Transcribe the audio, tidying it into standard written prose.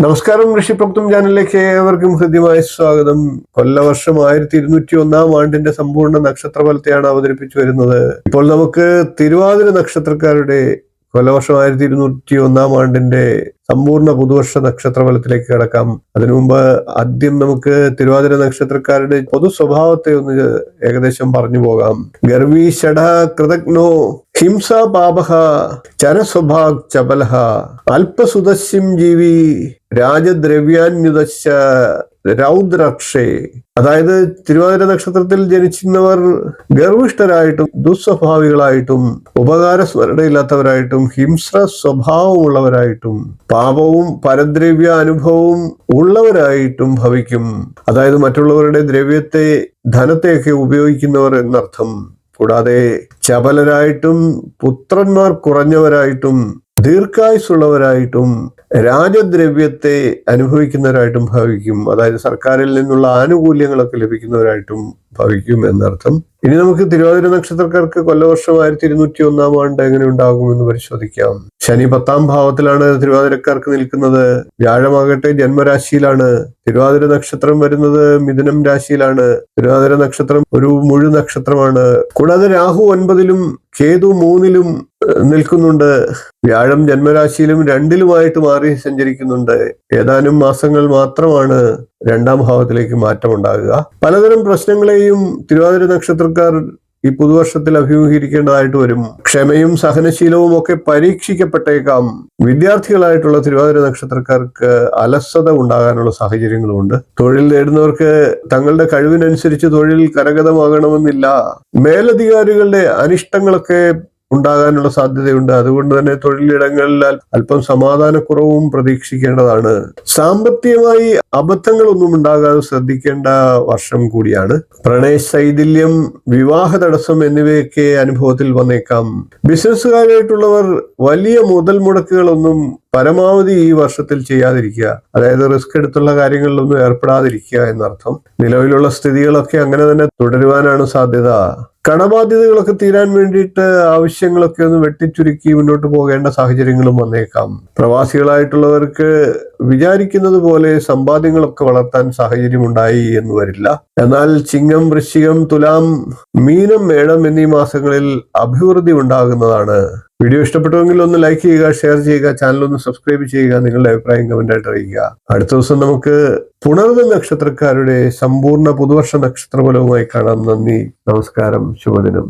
നമസ്കാരം. ഋഷിപ്രോക്തം ചാനലിലേക്ക് ഏവർക്കും ഹൃദ്യമായ സ്വാഗതം. കൊല്ലവർഷം 1201 സമ്പൂർണ്ണ നക്ഷത്രഫലത്തെയാണ് അവതരിപ്പിച്ചു വരുന്നത്. ഇപ്പോൾ നമുക്ക് തിരുവാതിര നക്ഷത്രക്കാരുടെ കൊല്ലവർഷം 1201 സമ്പൂർണ്ണ പുതുവർഷ നക്ഷത്രഫലത്തിലേക്ക് കടക്കാം. അതിനു മുമ്പ് ആദ്യം നമുക്ക് തിരുവാതിര നക്ഷത്രക്കാരുടെ പൊതു സ്വഭാവത്തെ ഒന്ന് ഏകദേശം പറഞ്ഞു പോകാം. ഗർവി ഷഡ കൃതജ്ഞോ ഹിംസ പാപഹ ചരസ്വഭാഗ് ചപലഹ അല്പസുദസ്യം ജീവി രാജദ്രവ്യാന്യുദശ്ച രൗദ്രക്ഷേ. അതായത് തിരുവാതിര നക്ഷത്രത്തിൽ ജനിക്കുന്നവർ ഗർവിഷ്ഠരായിട്ടും ദുസ്വഭാവികളായിട്ടും ഉപകാരസ്മരണയില്ലാത്തവരായിട്ടും ഹിംസ്ര സ്വഭാവമുള്ളവരായിട്ടും പാപവും പരദ്രവ്യ അനുഭവവും ഉള്ളവരായിട്ടും ഭവിക്കും. അതായത് മറ്റുള്ളവരുടെ ദ്രവ്യത്തെ ധനത്തെയൊക്കെ ഉപയോഗിക്കുന്നവർ എന്നർത്ഥം. കൂടാതെ ചപലരായിട്ടും പുത്രന്മാർ കുറഞ്ഞവരായിട്ടും ദീർഘായുസുള്ളവരായിട്ടും രാജദ്രവ്യത്തെ അനുഭവിക്കുന്നവരായിട്ടും ഭവിക്കും. അതായത് സർക്കാരിൽ നിന്നുള്ള ആനുകൂല്യങ്ങളൊക്കെ ലഭിക്കുന്നവരായിട്ടും ഭവിക്കും എന്നർത്ഥം. ഇനി നമുക്ക് തിരുവാതിര നക്ഷത്രക്കാർക്ക് കൊല്ലവർഷം 1201 എങ്ങനെ ഉണ്ടാകുമെന്ന് പരിശോധിക്കാം. ശനി 10ാം ഭാവത്തിലാണ് തിരുവാതിരക്കാർക്ക് നിൽക്കുന്നത്. വ്യാഴമാകട്ടെ ജന്മരാശിയിലാണ്. തിരുവാതിര നക്ഷത്രം വരുന്നത് മിഥുനം രാശിയിലാണ്. തിരുവാതിര നക്ഷത്രം ഒരു മുഴു നക്ഷത്രമാണ്. കൂടാതെ രാഹു 9ലും കേതു 3ലും നിൽക്കുന്നുണ്ട്. വ്യാഴം ജന്മരാശിയിലും 2ലുമായിട്ട് മാറി സഞ്ചരിക്കുന്നുണ്ട്. ഏതാനും മാസങ്ങൾ മാത്രമാണ് 2ാം ഭാവത്തിലേക്ക് മാറ്റമുണ്ടാകുക. പലതരം പ്രശ്നങ്ങളെയും തിരുവാതിര നക്ഷത്രക്കാർ ഈ പുതുവർഷത്തിൽ അഭിമുഖീകരിക്കേണ്ടതായിട്ട് വരും. ക്ഷമയും സഹനശീലവും ഒക്കെ പരീക്ഷിക്കപ്പെട്ടേക്കാം. വിദ്യാർത്ഥികളായിട്ടുള്ള തിരുവാതിര നക്ഷത്രക്കാർക്ക് അലസത ഉണ്ടാകാനുള്ള സാഹചര്യങ്ങളുമുണ്ട്. തൊഴിൽ നേടുന്നവർക്ക് തങ്ങളുടെ കഴിവിനനുസരിച്ച് തൊഴിൽ കരഗതമാകണമെന്നില്ല. മേലധികാരികളുടെ അനിഷ്ടങ്ങളൊക്കെ ഉണ്ടാകാനുള്ള സാധ്യതയുണ്ട്. അതുകൊണ്ട് തന്നെ തൊഴിലിടങ്ങളിൽ അല്പം സമാധാനക്കുറവും പ്രതീക്ഷിക്കേണ്ടതാണ്. സാമ്പത്തികമായി അബദ്ധങ്ങളൊന്നും ഉണ്ടാകാതെ ശ്രദ്ധിക്കേണ്ട വർഷം കൂടിയാണ്. പ്രണയ ശൈഥില്യം, വിവാഹ തടസ്സം എന്നിവയൊക്കെ അനുഭവത്തിൽ വന്നേക്കാം. ബിസിനസ്സുകാരായിട്ടുള്ളവർ വലിയ മുതൽ മുടക്കുകളൊന്നും പരമാവധി ഈ വർഷത്തിൽ ചെയ്യാതിരിക്കുക. അതായത് റിസ്ക് എടുത്തുള്ള കാര്യങ്ങളിലൊന്നും ഏർപ്പെടാതിരിക്കുക എന്നർത്ഥം. നിലവിലുള്ള സ്ഥിതികളൊക്കെ അങ്ങനെ തന്നെ തുടരുവാനാണ് സാധ്യത. കടബാധ്യതകളൊക്കെ തീരാൻ വേണ്ടിയിട്ട് ആവശ്യങ്ങളൊക്കെ ഒന്ന് വെട്ടിച്ചുരുക്കി മുന്നോട്ട് പോകേണ്ട സാഹചര്യങ്ങളും വന്നേക്കാം. പ്രവാസികളായിട്ടുള്ളവർക്ക് വിചാരിക്കുന്നത് പോലെ സമ്പാദ്യങ്ങളൊക്കെ വളർത്താൻ സാഹചര്യം ഉണ്ടായി എന്ന് വരില്ല. എന്നാൽ ചിങ്ങം, വൃശ്ചികം, തുലാം, മീനം, മേടം എന്നീ മാസങ്ങളിൽ അഭിവൃദ്ധി ഉണ്ടാകുന്നതാണ്. വീഡിയോ ഇഷ്ടപ്പെട്ടുവെങ്കിൽ ഒന്ന് ലൈക്ക് ചെയ്യുക, ഷെയർ ചെയ്യുക, ചാനൽ ഒന്ന് സബ്സ്ക്രൈബ് ചെയ്യുക, നിങ്ങളുടെ അഭിപ്രായം കമന്റായിട്ട് അറിയിക്കുക. അടുത്ത ദിവസം നമുക്ക് പുണർന്ന നക്ഷത്രക്കാരുടെ സമ്പൂർണ്ണ പുതുവർഷ നക്ഷത്രഫലവുമായി കാണാം. നന്ദി, നമസ്കാരം, ശുഭദിനം.